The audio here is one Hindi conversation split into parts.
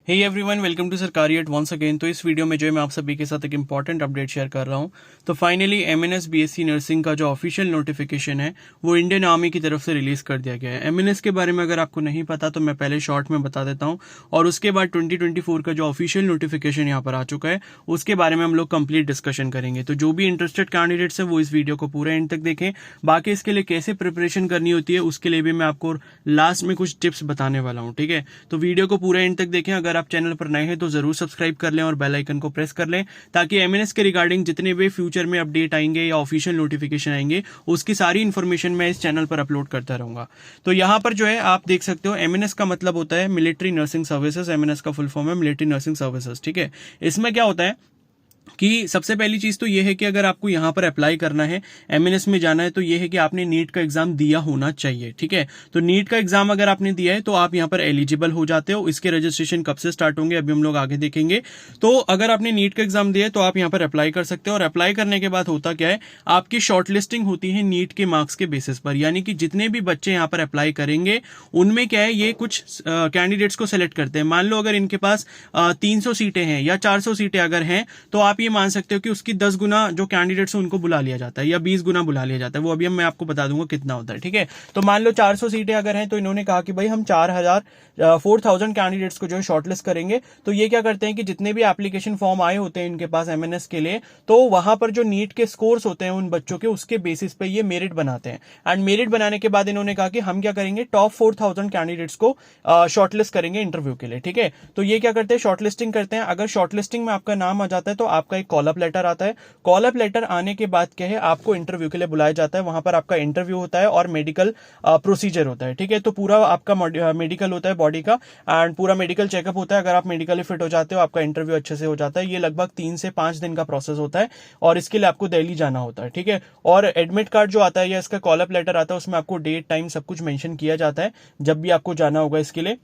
हे एवरीवन, वेलकम टू सरकारी एट वंस अगेन। तो इस वीडियो में जो है मैं आप सभी के साथ एक इंपॉर्टेंट अपडेट शेयर कर रहा हूं। तो फाइनली एमएनएस बीएससी नर्सिंग का जो ऑफिशियल नोटिफिकेशन है वो इंडियन आर्मी की तरफ से रिलीज कर दिया गया है। एमएनएस के बारे में अगर आपको नहीं पता तो मैं पहले शॉर्ट में बता देता हूं, और उसके बाद 2024 का जो ऑफिशियल नोटिफिकेशन यहाँ पर आ चुका है उसके बारे में हम लोग कंप्लीट डिस्कशन करेंगे। तो जो भी इंटरेस्टेड कैंडिडेट्स हैं वो इस वीडियो को पूरे एंड तक देखें। बाकी इसके लिए कैसे प्रिपरेशन करनी होती है उसके लिए भी मैं आपको लास्ट में कुछ टिप्स बताने वाला हूँ, ठीक है। तो वीडियो को पूरे एंड तक देखें। अगर आप चैनल पर नए हैं तो जरूर सब्सक्राइब कर लें और बेल आइकन को प्रेस कर लें, ताकि एमएनएस के रिगार्डिंग जितने भी फ्यूचर में अपडेट आएंगे या ऑफिशियल नोटिफिकेशन आएंगे उसकी सारी इन्फॉर्मेशन मैं इस चैनल पर अपलोड करता रहूंगा। तो यहां पर जो है आप देख सकते हो, एमएनएस का मतलब होता है मिलिट्री नर्सिंग सर्विसेज। एमएनएस का फुल फॉर्म है मिलिट्री नर्सिंग सर्विसेज, ठीक है। इसमें क्या होता है कि सबसे पहली चीज तो यह है कि अगर आपको यहां पर अप्लाई करना है, एमएनएस में जाना है, तो यह है कि आपने नीट का एग्जाम दिया होना चाहिए, ठीक है। तो नीट का एग्जाम अगर आपने दिया है तो आप यहां पर एलिजिबल हो जाते हो। इसके रजिस्ट्रेशन कब से स्टार्ट होंगे अभी हम लोग आगे देखेंगे। तो अगर आपने नीट का एग्जाम दिया है तो आप यहां पर अप्लाई कर सकते हो, और अप्लाई करने के बाद होता क्या है, आपकी शॉर्टलिस्टिंग होती है नीट के मार्क्स के बेसिस पर। यानी कि जितने भी बच्चे यहां पर अप्लाई करेंगे उनमें क्या है, ये कुछ कैंडिडेट्स को सिलेक्ट करते हैं। मान लो अगर इनके पास 300 सीटें हैं या 400 सीटें अगर हैं, तो आप ये मान सकते हो कि उसकी 10 गुना जो कैंडिडेट्स हैं उनको बुला लिया जाता है या 20 गुना बुला लिया जाता है। वो अभी मैं आपको बता दूंगा कितना होता है, ठीक है। तो मान लो 400 सीटें अगर हैं तो इन्होंने कहा कि भाई हम 4000 कैंडिडेट्स को जो है शॉर्टलिस्ट करेंगे। तो ये क्या करते हैं कि जितने भी एप्लीकेशन फॉर्म आए होते हैं इनके पास एमएनएस के लिए, तो वहां पर जो नीट के स्कोर्स होते हैं उन बच्चों के, उसके बेसिस पे ये मेरिट बनाते हैं। एंड मेरिट बनाने के बाद इन्होंने कहा कि हम क्या करेंगे, टॉप 4000 कैंडिडेट्स को शॉर्टलिस्ट करेंगे इंटरव्यू के लिए, ठीक है। तो ये क्या करते हैं, शॉर्टलिस्टिंग करते हैं। अगर शॉर्टलिस्टिंग में आपका नाम आ जाता है तो आपका एक कॉल अप लेटर आता है। कॉल अप लेटर आने के बाद क्या है, आपको इंटरव्यू के लिए बुलाया जाता है। वहां पर आपका इंटरव्यू होता है और मेडिकल प्रोसीजर होता है, ठीक है। तो पूरा आपका मेडिकल होता है बॉडी का, एंड पूरा मेडिकल चेकअप होता है। अगर आप मेडिकली फिट हो जाते हो, आपका इंटरव्यू अच्छे से हो जाता है। ये लगभग 3 से 5 दिन का प्रोसेस होता है, और इसके लिए आपको दिल्ली जाना होता है, ठीक है। और एडमिट कार्ड जो आता है या इसका कॉल अप लेटर आता है उसमें आपको डेट टाइम सब कुछ मेंशन किया जाता है जब भी आपको जाना होगा इसके लिए,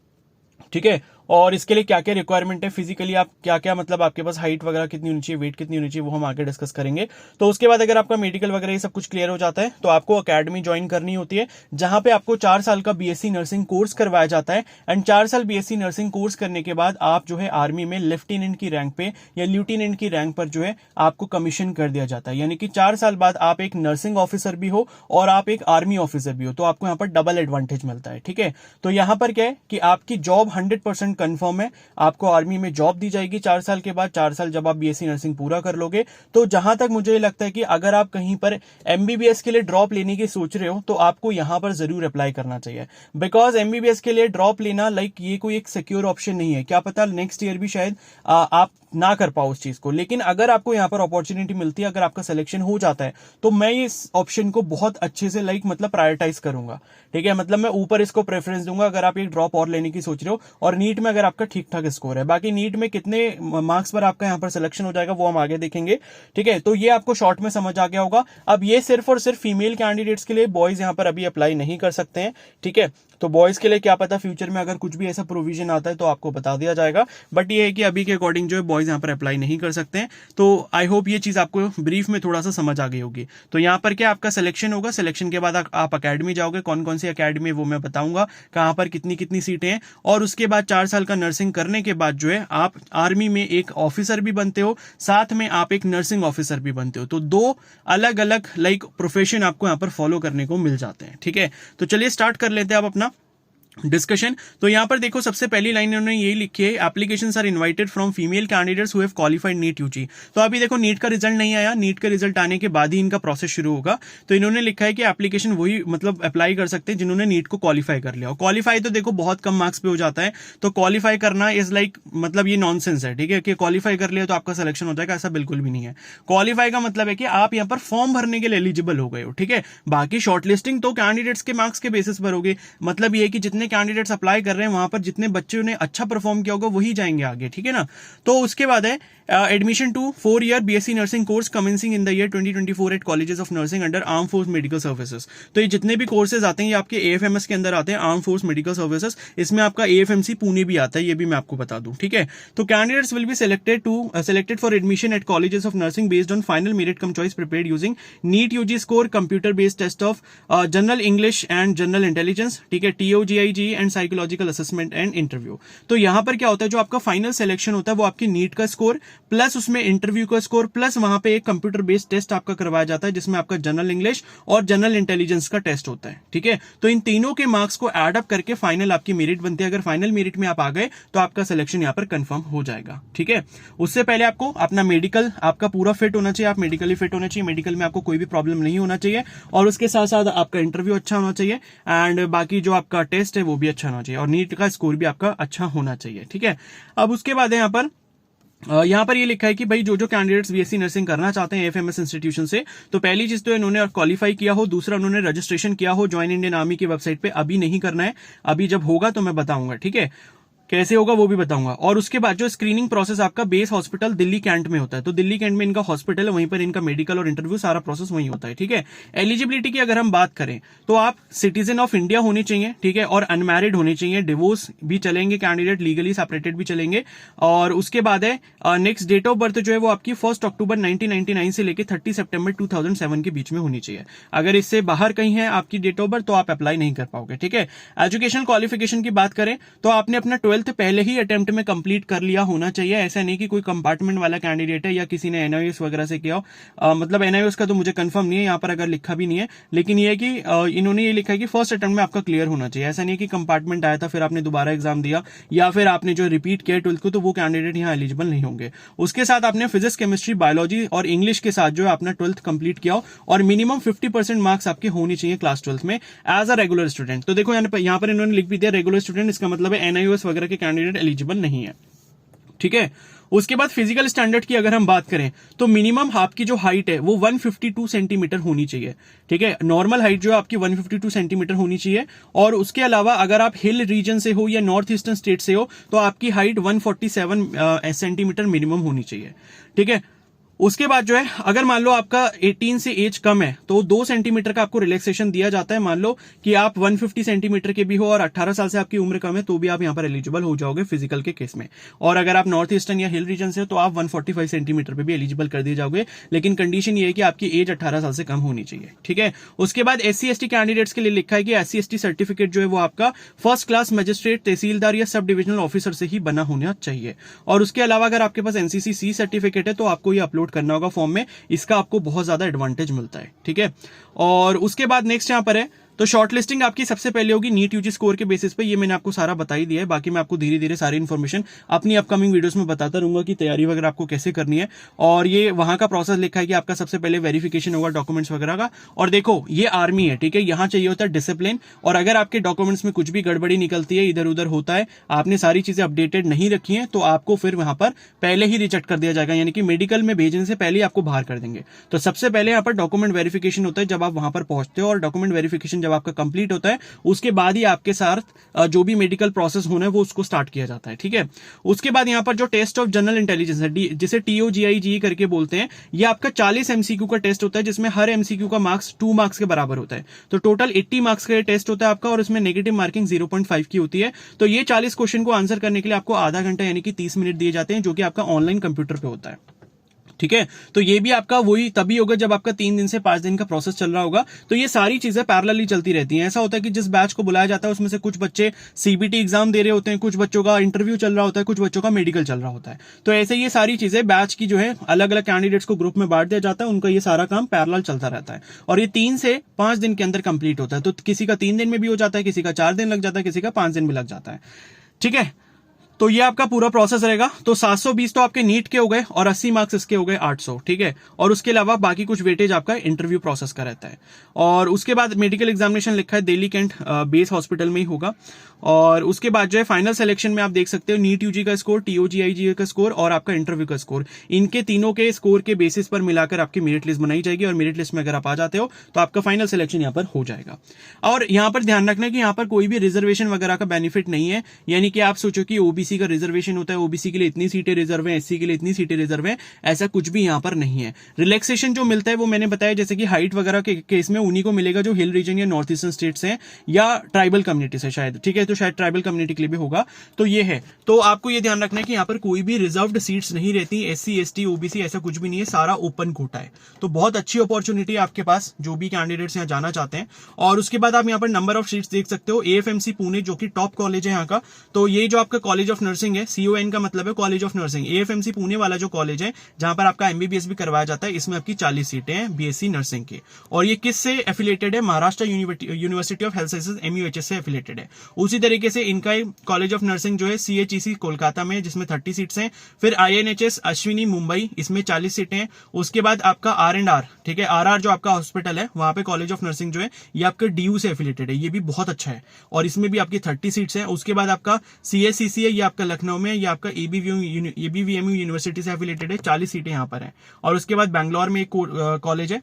ठीक है। और इसके लिए क्या क्या रिक्वायरमेंट है, फिजिकली आप क्या क्या, मतलब आपके पास हाइट वगैरह कितनी होनी चाहिए, वेट कितनी होनी चाहिए, वो हम आगे डिस्कस करेंगे। तो उसके बाद अगर आपका मेडिकल वगैरह ये सब कुछ क्लियर हो जाता है तो आपको अकेडमी ज्वाइन करनी होती है, जहां पे आपको 4 साल का बीएससी नर्सिंग कोर्स करवाया जाता है। एंड 4 साल बीएससी नर्सिंग कोर्स करने के बाद आप जो है आर्मी में लेफ्टिनेंट की रैंक पे या ल्यूटिनेंट की रैंक पर जो है आपको कमीशन कर दिया जाता है। यानी कि 4 साल बाद आप एक नर्सिंग ऑफिसर भी हो और आप एक आर्मी ऑफिसर भी हो, तो आपको यहाँ पर डबल एडवांटेज मिलता है, ठीक है। तो यहां पर क्या है कि आपकी जॉब 100% कंफर्म है। आपको आर्मी में जॉब दी जाएगी 4 साल के बाद। 4 साल जब आप बीएससी नर्सिंग पूरा कर लोगे, तो जहां तक मुझे लगता है कि अगर आप कहीं पर एमबीबीएस के लिए ड्रॉप लेने की सोच रहे हो तो आपको यहां पर जरूर अप्लाई करना चाहिए। बिकॉज एमबीबीएस के लिए ड्रॉप लेना ये कोई एक सिक्योर ऑप्शन नहीं है। क्या पता नेक्स्ट ईयर भी शायद आप ना कर पाओ उस चीज को, लेकिन अगर आपको यहां पर अपॉर्चुनिटी मिलती है, अगर आपका सिलेक्शन हो जाता है, तो मैं इस ऑप्शन को बहुत अच्छे से मतलब प्रायोरिटाइज करूंगा, ठीक है। मतलब मैं ऊपर इसको प्रेफरेंस दूंगा अगर आप एक ड्रॉप और लेने की सोच रहे हो, और नीट में अगर आपका ठीक ठाक स्कोर है। बाकी नीट में कितने मार्क्स पर आपका यहां पर सिलेक्शन हो जाएगा वो हम आगे देखेंगे, ठीक है। तो ये आपको शॉर्ट में समझ आ गया होगा। अब ये सिर्फ और सिर्फ फीमेल कैंडिडेट्स के लिए, बॉयज यहां पर अभी अप्लाई नहीं कर सकते हैं, ठीक है। तो बॉयज के लिए क्या पता फ्यूचर में अगर कुछ भी ऐसा प्रोविजन आता है तो आपको बता दिया जाएगा, बट ये है कि अभी के अकॉर्डिंग जो है बॉयज यहां पर अप्लाई नहीं कर सकते हैं। तो आई होप ये चीज आपको ब्रीफ में थोड़ा सा समझ आ गई होगी। तो यहां पर क्या आपका सिलेक्शन होगा, सिलेक्शन के बाद आप अकेडमी जाओगे। कौन कौन सी अकेडमी है वो मैं बताऊंगा, कहां पर कितनी कितनी सीटें हैं। और उसके बाद 4 साल का नर्सिंग करने के बाद जो है आप आर्मी में एक ऑफिसर भी बनते हो, साथ में आप एक नर्सिंग ऑफिसर भी बनते हो। तो 2 अलग अलग प्रोफेशन आपको यहां पर फॉलो करने को मिल जाते हैं, ठीक है। तो चलिए स्टार्ट कर लेते हैं आप अपना डिस्कशन। तो यहां पर देखो सबसे पहली लाइन इन्होंने ये लिखी है, applications are invited from female candidates who have qualified NEET UG. तो अभी देखो नीट का रिजल्ट नहीं आया, नीट का रिजल्ट आने के बाद ही इनका प्रोसेस शुरू होगा। तो इन्होंने लिखा है कि एप्लीकेशन वही अप्लाई कर सकते हैं जिन्होंने नीट को क्वालिफाई कर लिया। और क्वालिफाई तो देखो बहुत कम मार्क्स पे हो जाता है, तो क्वालिफाई करना इज ये नॉनसेंस है, ठीक है। कि क्वालिफाई कर लिया तो आपका सिलेक्शन हो जाएगा, ऐसा बिल्कुल भी नहीं है। क्वालिफाई का मतलब है कि आप यहां पर फॉर्म भरने के लिए एलिजिबल हो गए हो, ठीक है। बाकी शॉर्टलिस्टिंग तो कैंडिडेट्स के मार्क्स के बेसिस पर होगी। मतलब ये कि जितने कैंडिडेट्स अप्लाई कर रहे हैं वहां पर जितने बच्चों ने अच्छा परफॉर्म किया होगा वही जाएंगे आगे, ठीक है ना। तो उसके बाद है admission to 4 year BSc nursing course commencing in the year 2024 at colleges of nursing under arm force medical services. तो ये जितने भी कोर्सेज आते हैं ये आपके एएफएमएस के अंदर आते हैं, आर्म फोर्स मेडिकल सर्विसेज। इसमें आपका एएफएमसी पुणे भी आता है, ये भी मैं आपको बता दूं, ठीक है। तो candidates will be selected for admission at colleges of nursing based on final merit cum choice prepared using NEET UG score, computer based test of general English and general intelligence, ठीक है। TOGI जी and psychological assessment and interview. तो यहाँ पर क्या होता है, जो आपका फाइनल सिलेक्शन होता है वो आपकी नीट का स्कोर प्लस उसमें इंटरव्यू का स्कोर प्लस वहां पे एक कंप्यूटर बेस्ड टेस्ट आपका करवाया जाता है जिसमें आपका जनरल इंग्लिश और जनरल इंटेलिजेंस का टेस्ट होता है। ठीक है, तो इन तीनों के मार्क्स को एड अप करके फाइनल आपकी मेरिट बनती है। अगर फाइनल मेरिट में आप आ गए तो आपका सिलेक्शन यहाँ पर कंफर्म हो जाएगा। ठीक है, उससे पहले आपको अपना मेडिकल आपका पूरा फिट होना चाहिए, आप मेडिकली फिट होना चाहिए, मेडिकल में आपको कोई भी प्रॉब्लम नहीं होना चाहिए, और उसके साथ साथ आपका इंटरव्यू अच्छा होना चाहिए एंड बाकी जो आपका टेस्ट है वो भी अच्छा होना चाहिए और नीट का स्कोर भी आपका अच्छा होना चाहिए। ठीक है, अब उसके बाद है यहाँ पर ये लिखा है कि भाई जो कैंडिडेट्स बीएससी नर्सिंग करना चाहते हैं एफएमएस इंस्टीट्यूशन से, तो पहली चीज तो इन्होंने क्वालिफाई किया हो, दूसरा उन्होंने रजिस्ट्रेशन किया हो ज्वाइन इंडियन आर्मी की वेबसाइट पे। अभी नहीं करना है, अभी जब होगा तो मैं बताऊंगा। ठीक है, कैसे होगा वो भी बताऊंगा। और उसके बाद जो स्क्रीनिंग प्रोसेस आपका बेस हॉस्पिटल दिल्ली कैंट में होता है, तो दिल्ली कैंट में इनका हॉस्पिटल है, वहीं पर इनका मेडिकल और इंटरव्यू सारा प्रोसेस वहीं होता है। ठीक है, एलिजिबिलिटी की अगर हम बात करें तो आप सिटीजन ऑफ इंडिया होने चाहिए। ठीक है, और अनमैरिड होने चाहिए, डिवोर्स भी चलेंगे कैंडिडेट, लीगली सेपरेटेड भी चलेंगे। और उसके बाद है नेक्स्ट डेट ऑफ बर्थ जो है वो आपकी 1 अक्टूबर 1999 से लेकर 30 सितंबर 2007 के बीच में होनी चाहिए। अगर इससे बाहर कहीं है आपकी डेट ऑफ बर्थ तो आप अप्लाई नहीं कर पाओगे। ठीक है, एजुकेशन क्वालिफिकेशन की बात करें तो आपने अपना 12th पहले ही अटेम्प्ट में कंप्लीट कर लिया होना चाहिए। ऐसा नहीं कि कोई कंपार्टमेंट वाला कैंडिडेट है या किसी ने एनआईओएस वगैरह से किया हो, मतलब एनआईओएस का तो मुझे कंफर्म नहीं है यहाँ पर, अगर लिखा भी नहीं है, लेकिन ये है कि इन्होंने ये लिखा है कि फर्स्ट अटेम्प्ट में आपका क्लियर होना चाहिए। ऐसा नहीं है कि कंपार्टमेंट आया था फिर आपने दोबारा एग्जाम दिया या फिर आपने जो रिपीट किया 12th को, तो वो कैंडिडेट यहाँ एलिजिबल नहीं होंगे। उसके साथ आपने फिजिक्स, केमिस्ट्री, बायोलॉजी और इंग्लिश के साथ जो है अपना 12th कंप्लीट किया हो और मिनिमम 50% मार्क्स आपके होने चाहिए क्लास 12th में एज अ रेगुलर स्टूडेंट। तो देखो यहाँ पर इन्होंने लिख भी दिया रेगुलर स्टूडेंट, इसका मतलब है एनआईओएस वगैरह के कैंडिडेट एलिजिबल नहीं है। ठीक है, उसके बाद फिजिकल स्टैंडर्ड की अगर हम बात करें तो मिनिमम आपकी जो हाइट है वो 152 सेंटीमीटर होनी चाहिए। ठीक है, नॉर्मल हाइट जो है आपकी 152 सेंटीमीटर होनी चाहिए। और उसके अलावा अगर आप हिल रीजन से हो या नॉर्थ ईस्टर्न स्टेट से हो तो आपकी हाइट 147 सेंटीमीटर मिनिमम होनी चाहिए। ठीक है, उसके बाद जो है अगर मान लो आपका 18 से एज कम है तो 2 सेंटीमीटर का आपको रिलैक्सेशन दिया जाता है। मान लो कि आप 150 सेंटीमीटर के भी हो और 18 साल से आपकी उम्र कम है तो भी आप यहां पर एलिजिबल हो जाओगे फिजिकल के केस में। और अगर आप नॉर्थ ईस्टर्न या हिल रीजन से हो तो आप 145 सेंटीमीटर पे भी एलिजिबल कर दिए जाओगे, लेकिन कंडीशन ये है कि आपकी एज 18 साल से कम होनी चाहिए। ठीक है, उसके बाद SC/ST कैंडिडेट्स के लिए लिखा है कि SC/ST सर्टिफिकेट जो है वो आपका फर्स्ट क्लास मजिस्ट्रेट, तहसीलदार या सब डिविजनल ऑफिसर से ही बना होना चाहिए। और उसके अलावा अगर आपके पास NCC सर्टिफिकेट है तो आपको ये अपलोड करना होगा फॉर्म में, इसका आपको बहुत ज्यादा एडवांटेज मिलता है। ठीक है, और उसके बाद नेक्स्ट यहां पर है तो शॉर्ट लिस्टिंग आपकी सबसे पहले होगी नीट यूजी स्कोर के बेसिस पे। ये मैंने आपको सारा बता ही दिया है, बाकी मैं आपको धीरे धीरे सारी इन्फॉर्मेशन अपनी अपकमिंग वीडियोस में बताता रहूंगा कि तैयारी वगैरह आपको कैसे करनी है। और ये वहां का प्रोसेस लिखा है कि आपका सबसे पहले वेरिफिकेशन होगा डॉक्यूमेंट्स वगैरह का। और देखो ये आर्मी है, ठीक है, यहां चाहिए होता है डिसिप्लिन, और अगर आपके डॉक्यूमेंट्स में कुछ भी गड़बड़ी निकलती है, इधर उधर होता है, आपने सारी चीजें अपडेटेड नहीं रखी है तो आपको फिर वहां पर पहले ही रिजेक्ट कर दिया जाएगा, यानी कि मेडिकल में भेजने से पहले आपको बाहर कर देंगे। तो सबसे पहले यहाँ पर डॉक्यूमेंट वेरिफिकेशन होता है जब आप वहां पर पहुंचते हो, और डॉक्यूमेंट वेरिफिकेशन जब आपका कंप्लीट होता है उसके बाद ही आपके साथ जो भी मेडिकल प्रोसेस होना है वो उसको स्टार्ट किया जाता है। ठीक है, उसके बाद यहां पर जो टेस्ट ऑफ जनरल इंटेलिजेंस है, जिसे TOGIGE करके बोलते हैं, ये आपका 40 MCQ का टेस्ट होता है जिसमें हर MCQ का मार्क्स 2 मार्क्स के बराबर होता है। तो टोटल 80 मार्क्स का टेस्ट होता है आपका, और इसमें नेगेटिव मार्किंग 0.5 की होती है। तो ये 40 क्वेश्चन को आंसर करने के लिए आपको आधा घंटा यानी कि 30 मिनट दिए जाते हैं, जो कि आपका ऑनलाइन कंप्यूटर पे होता है। ठीक है, तो ये भी आपका वही तभी होगा जब आपका 3 दिन से 5 दिन का प्रोसेस चल रहा होगा। तो ये सारी चीजें पैरेलली चलती रहती हैं। ऐसा होता है कि जिस बैच को बुलाया जाता है उसमें से कुछ बच्चे CBT एग्जाम दे रहे होते हैं, कुछ बच्चों का इंटरव्यू चल रहा होता है, कुछ बच्चों का मेडिकल चल रहा होता है। तो ऐसे ये सारी चीजें बैच की जो है अलग अलग कैंडिडेट्स को ग्रुप में बांट दिया जाता है, उनका ये सारा काम पैरेलल चलता रहता है, और ये 3 से 5 दिन के अंदर कंप्लीट होता है। तो किसी का 3 दिन में भी हो जाता है, किसी का 4 दिन लग जाता है, किसी का 5 दिन भी लग जाता है। ठीक है, तो ये आपका पूरा प्रोसेस रहेगा। तो 720 तो आपके नीट के हो गए और 80 मार्क्स इसके हो गए 800। ठीक है, और उसके अलावा बाकी कुछ वेटेज आपका इंटरव्यू प्रोसेस का रहता है। और उसके बाद मेडिकल एग्जामिनेशन लिखा है दिल्ली कैंट बेस हॉस्पिटल में ही होगा। और उसके बाद जो है फाइनल सिलेक्शन में आप देख सकते हो नीट यूजी का स्कोर, TOGIGE का स्कोर और आपका इंटरव्यू का स्कोर, इनके तीनों के स्कोर के बेसिस पर मिलाकर आपकी मेरिट लिस्ट बनाई जाएगी, और मेरिट लिस्ट में अगर आप आ जाते हो तो आपका फाइनल सिलेक्शन यहाँ पर हो जाएगा। और यहाँ पर ध्यान रखना कि यहाँ पर कोई भी रिजर्वेशन वगैरह का बेनिफिट नहीं है, यानी कि आप सोचो कि ओबीसी का रिजर्वेशन होता है, ओबीसी के लिए इतनी सीटें रिजर्व है, SC के लिए इतनी सीटें रिजर्व है, ऐसा कुछ भी यहाँ पर नहीं है। रिलैक्सेशन जो मिलता है वो मैंने बताया, जैसे कि हाइट वगैरह के केस में उन्हीं को मिलेगा जो हिल रीजन या नॉर्थ ईस्टर्न स्टेट्स हैं या ट्राइबल कम्युनिटी से शायद। ठीक है, तो तो शायद ट्राइबल कम्युनिटी के लिए भी होगा। तो ये है, तो आपको ये ध्यान रखना है कि यहाँ पर कोई भी रिजर्व्ड सीट्स नहीं रहती, SC ST OBC ऐसा कुछ भी नहीं है, सारा ओपन कोटा है। तो बहुत अच्छी अपॉर्चुनिटी है आपके पास जो भी कैंडिडेट्स यहाँ जाना चाहते हैं। और उसके बाद आप यहाँ पर नंबर ऑफ सीट्स देख सकते हो। AFMC पुणे जो कि टॉप कॉलेज है यहाँ का, तो ये जो आपका कॉलेज ऑफ नर्सिंग है, CON का मतलब है college of nursing, AFMC Pune वाला जो कॉलेज है जहां पर आपका MBBS भी करवाया जाता है, इसमें आपकी 40 सीटें हैं BSc नर्सिंग की। और ये किस से एफिलेटेड है? Maharashtra university of health sciences MUHS से एफिलेटेड है। उसी तरीके से इनका कॉलेज ऑफ नर्सिंग जो है CHEC कोलकाता में, जिसमें 30 सीट्स हैं। फिर INHS अश्विनी मुंबई, इसमें 40 सीटें हैं। उसके बाद आपका R&R, ठीक है, RR जो आपका हॉस्पिटल है, वहां पे कॉलेज ऑफ नर्सिंग जो है ये आपका DU से एफिलेटेड है, ये भी बहुत अच्छा है और इसमें भी आपकी 30 सीट्स हैं। उसके बाद आपका CSCC है, ये आपका लखनऊ में, ये आपका ABVMU यूनिवर्सिटी से एफिलेटेड है, 40 सीटें यहाँ पर हैं। और उसके बाद बैंगलोर में एक कॉलेज है,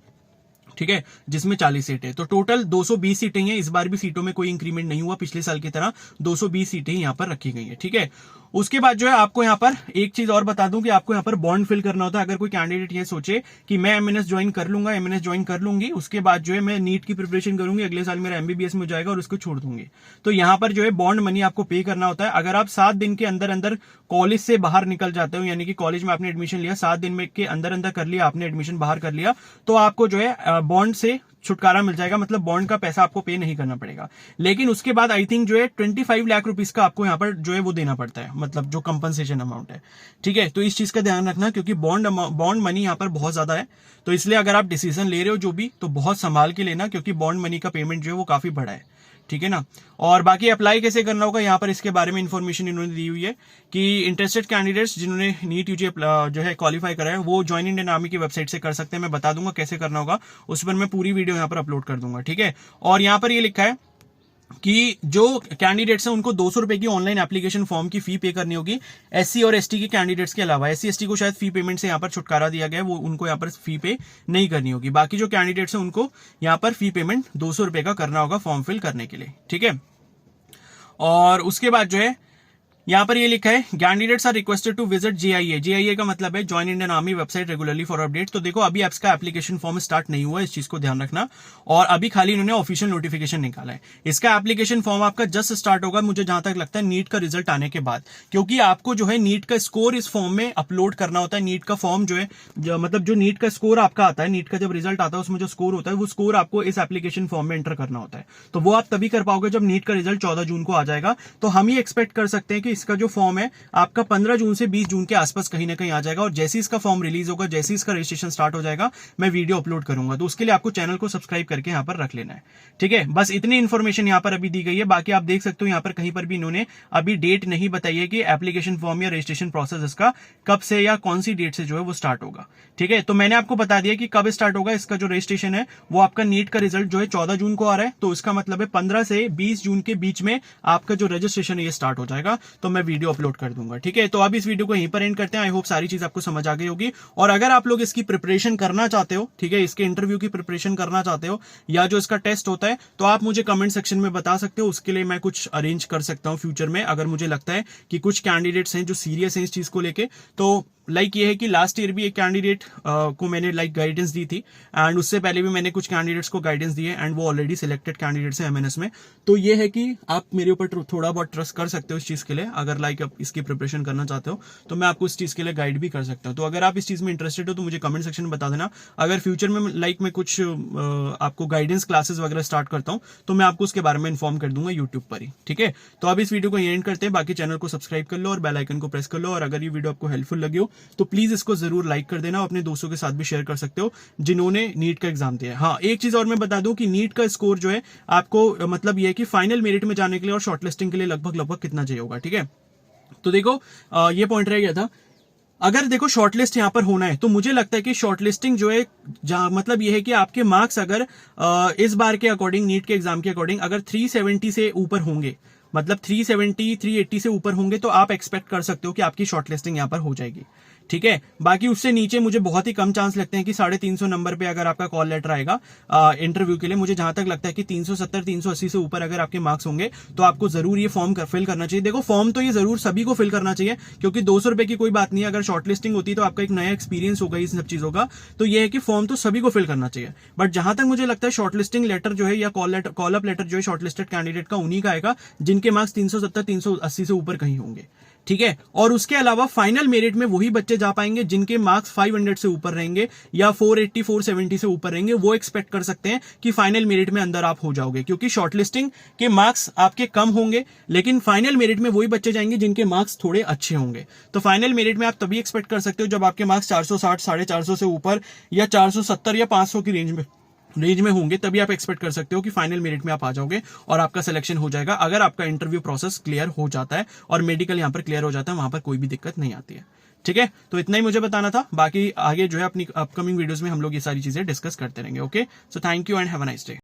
ठीक है, जिसमें 40 सीटें। तो टोटल 220 सीटें हैं। इस बार भी सीटों में कोई इंक्रीमेंट नहीं हुआ, पिछले साल की तरह 220 सीटें यहाँ पर रखी गई है, ठीक है। उसके बाद जो है आपको यहाँ पर एक चीज और बता दूं कि आपको यहाँ पर बॉन्ड फिल करना होता है। अगर कोई कैंडिडेट ये सोचे कि मैं MNS ज्वाइन कर लूंगा, MNS ज्वाइन कर लूंगी, उसके बाद जो है मैं नीट की प्रिपरेशन करूंगी, अगले साल मेरा MBBS में हो जाएगा और उसको छोड़ दूंगी, तो यहाँ पर जो है बॉन्ड मनी आपको पे करना होता है। अगर आप 7 दिन के अंदर अंदर कॉलेज से बाहर निकल जाते हो, यानी कि कॉलेज में आपने एडमिशन लिया, 7 दिन में के अंदर अंदर कर लिया आपने एडमिशन, बाहर कर लिया, तो आपको जो है बॉन्ड से छुटकारा मिल जाएगा, मतलब बॉन्ड का पैसा आपको पे नहीं करना पड़ेगा। लेकिन उसके बाद आई थिंक जो है 25 लाख रुपीस का आपको यहाँ पर जो है वो देना पड़ता है, मतलब जो कंपनसेशन अमाउंट है, ठीक है। तो इस चीज का ध्यान रखना, क्योंकि बॉन्ड मनी यहाँ पर बहुत ज्यादा है। तो इसलिए अगर आप डिसीजन ले रहे हो जो भी, तो बहुत संभाल के लेना, क्योंकि बॉन्ड मनी का पेमेंट जो है वो काफी बड़ा है, ठीक है ना। और बाकी अप्लाई कैसे करना होगा, यहाँ पर इसके बारे में इंफॉर्मेशन इन्होंने दी हुई है कि इंटरेस्टेड कैंडिडेट्स जिन्होंने नीट यूजी जो है क्वालिफाई करा है, वो ज्वाइन इंडियन आर्मी की वेबसाइट से कर सकते हैं। मैं बता दूंगा कैसे करना होगा, उस पर मैं पूरी वीडियो यहाँ पर अपलोड कर दूंगा, ठीक है। और यहाँ पर ये लिखा है कि जो कैंडिडेट्स हैं उनको 200 रुपए की ऑनलाइन एप्लीकेशन फॉर्म की फी पे करनी होगी, SC और ST के कैंडिडेट्स के अलावा। SC ST को शायद फी पेमेंट से यहाँ पर छुटकारा दिया गया है, वो उनको यहाँ पर फी पे नहीं करनी होगी। बाकी जो कैंडिडेट्स हैं उनको यहाँ पर फी पेमेंट 200 रुपए का करना होगा फॉर्म फिल करने के लिए, ठीक है। और उसके बाद जो है यहाँ पर ये लिखा है candidates are requested to visit JIA का मतलब है join Indian army website regularly for update. तो देखो अभी आपका एप्लीकेशन फॉर्म स्टार्ट नहीं हुआ, इस चीज को ध्यान रखना। और अभी खाली इन्होंने ऑफिशियल नोटिफिकेशन निकाला है। इसका एप्लीकेशन फॉर्म आपका जस्ट स्टार्ट होगा, मुझे जहां तक लगता है नीट का रिजल्ट आने के बाद, क्योंकि आपको जो है नीट का स्कोर इस फॉर्म में अपलोड करना होता है। नीट का फॉर्म जो है मतलब जो नीट का स्कोर आपका आता है, नीट का जब रिजल्ट आता है उसमें जो स्कोर होता है, वो स्कोर आपको इस एप्लीकेशन फॉर्म में एंटर करना होता है। तो वो आप तभी कर पाओगे जब नीट का रिजल्ट 14 जून को आ जाएगा। तो हम ये एक्सपेक्ट कर सकते हैं कि इसका जो फॉर्म है आपका 15 जून से 20 जून के आसपास कहीं ना कहीं आ जाएगा। और जैसे इसका फॉर्म रिलीज होगा, जैसे इसका रजिस्ट्रेशन स्टार्ट हो जाएगा, मैं वीडियो अपलोड करूंगा। तो उसके लिए आपको चैनल को सब्सक्राइब करके यहाँ पर रख लेना है, ठीक है। बस इतनी इन्फॉर्मेशन यहाँ पर अभी दी गई है। बाकी आप देख सकते हो यहाँ पर कहीं पर भी इन्होंने अभी डेट नहीं बताई है कि एप्लीकेशन फॉर्म या रजिस्ट्रेशन प्रोसेस इसका कब से या कौन सी डेट से जो है वो स्टार्ट होगा, ठीक है। तो मैंने आपको बता दिया कि कब स्टार्ट होगा। इसका जो रजिस्ट्रेशन है वो आपका नीट का रिजल्ट जो है 14 जून को आ रहा है, तो इसका मतलब है 15 से 20 जून के बीच में आपका जो रजिस्ट्रेशन है ये स्टार्ट हो जाएगा। तो मैं वीडियो अपलोड कर दूंगा, ठीक है। तो अब इस वीडियो को यहीं पर एंड करते हैं। आई होप सारी चीज आपको समझ आ गई होगी। और अगर आप लोग इसकी प्रिपरेशन करना चाहते हो, ठीक है, इसके इंटरव्यू की प्रिपरेशन करना चाहते हो या जो इसका टेस्ट होता है, तो आप मुझे कमेंट सेक्शन में बता सकते हो। उसके लिए मैं कुछ अरेंज कर सकता हूं फ्यूचर में, अगर मुझे लगता है कि कुछ कैंडिडेट्स हैं जो सीरियस हैं इस चीज को लेके। तो लाइक ये है कि लास्ट ईयर भी एक कैंडिडेट को मैंने लाइक गाइडेंस दी थी, एंड उससे पहले भी मैंने कुछ कैंडिडेट्स को गाइडेंस दी है, एंड वो ऑलरेडी सिलेक्टेड कैंडिडेट्स हैं MNS में। तो ये है कि आप मेरे ऊपर थोड़ा बहुत ट्रस्ट कर सकते हो इस चीज के लिए। अगर लाइक आप इसकी प्रिपरेशन करना चाहते हो तो मैं आपको इस चीज के लिए गाइड भी कर सकता हूँ। तो अगर आप इस चीज में इंटरेस्टेड हो तो मुझे कमेंट सेक्शन में बता देना। अगर फ्यूचर में लाइक मैं कुछ आपको गाइडेंस क्लासेस वगैरह स्टार्ट करता हूँ तो मैं आपको उसके बारे में इन्फॉर्म कर दूंगा यूट्यूब पर ही, ठीक है। तो अब इस वीडियो को एंड करते हैं। बाकी चैनल को सब्सक्राइब कर लो और बेल आइकन को प्रेस कर लो। और अगर ये वीडियो आपको हेल्पफुल लगी हो तो प्लीज इसको जरूर लाइक कर देना। अपने दोस्तों के साथ भी शेयर कर सकते हो जिन्होंने नीट का एग्जाम दिया है। हाँ, एक चीज और मैं बता दूं कि नीट का स्कोर जो है आपको मतलब ये है कि फाइनल मेरिट में जाने के लिए और शॉर्टलिस्टिंग के लिए लगभग कितना चाहिए होगा, ठीक है। तो देखो ये पॉइंट रह गया था। अगर देखो शॉर्टलिस्ट यहां पर होना है तो मुझे लगता है कि शॉर्टलिस्टिंग जो है मतलब ये है कि आपके मार्क्स अगर इस बार के अकॉर्डिंग, नीट के एग्जाम के अकॉर्डिंग अगर 370 से ऊपर होंगे, मतलब 370 380 से ऊपर होंगे, तो आप एक्सपेक्ट कर सकते हो कि आपकी शॉर्टलिस्टिंग यहां पर हो जाएगी, ठीक है। बाकी उससे नीचे मुझे बहुत ही कम चांस लगते हैं कि 350 नंबर पे अगर आपका कॉल लेटर आएगा इंटरव्यू के लिए। मुझे जहां तक लगता है कि 370 380 से ऊपर अगर आपके मार्क्स होंगे तो आपको जरूर ये फॉर्म फिल करना चाहिए। देखो फॉर्म तो ये जरूर सभी को फिल करना चाहिए, क्योंकि 200 रुपए की कोई बात नहीं है। अगर शॉर्टलिस्टिंग होती तो आपका एक नया एक्सपीरियंस होगा इन सब चीजों का, तो ये है कि फॉर्म तो सभी को फिल करना चाहिए। बट जहां तक मुझे लगता है शॉर्टलिस्टिंग लेटर जो है या कॉल अप लेटर जो है शॉर्टलिस्टेड कैंडिडेट का उन्हीं का आएगा जिनके मार्क्स 370 380 से ऊपर कहीं होंगे, ठीक है। और उसके अलावा फाइनल मेरिट में वही बच्चे जा पाएंगे जिनके मार्क्स 500 से ऊपर रहेंगे या 480 470 से ऊपर रहेंगे। वो एक्सपेक्ट कर सकते हैं कि फाइनल मेरिट में अंदर आप हो जाओगे, क्योंकि शॉर्टलिस्टिंग के मार्क्स आपके कम होंगे, लेकिन फाइनल मेरिट में वही बच्चे जाएंगे जिनके मार्क्स थोड़े अच्छे होंगे। तो फाइनल मेरिट में आप तभी एक्सपेक्ट कर सकते हो जब आपके मार्क्स 460 450 से ऊपर या 470 या 500 की रेंज में होंगे, तभी आप एक्सपेक्ट कर सकते हो कि फाइनल मेरिट में आप आ जाओगे और आपका सिलेक्शन हो जाएगा, अगर आपका इंटरव्यू प्रोसेस क्लियर हो जाता है और मेडिकल यहां पर क्लियर हो जाता है, वहां पर कोई भी दिक्कत नहीं आती है, ठीक है। तो इतना ही मुझे बताना था, बाकी आगे जो है अपनी अपकमिंग वीडियोस में हम लोग ये सारी चीजें डिस्कस करते रहेंगे। Okay, so thank you and have a nice day.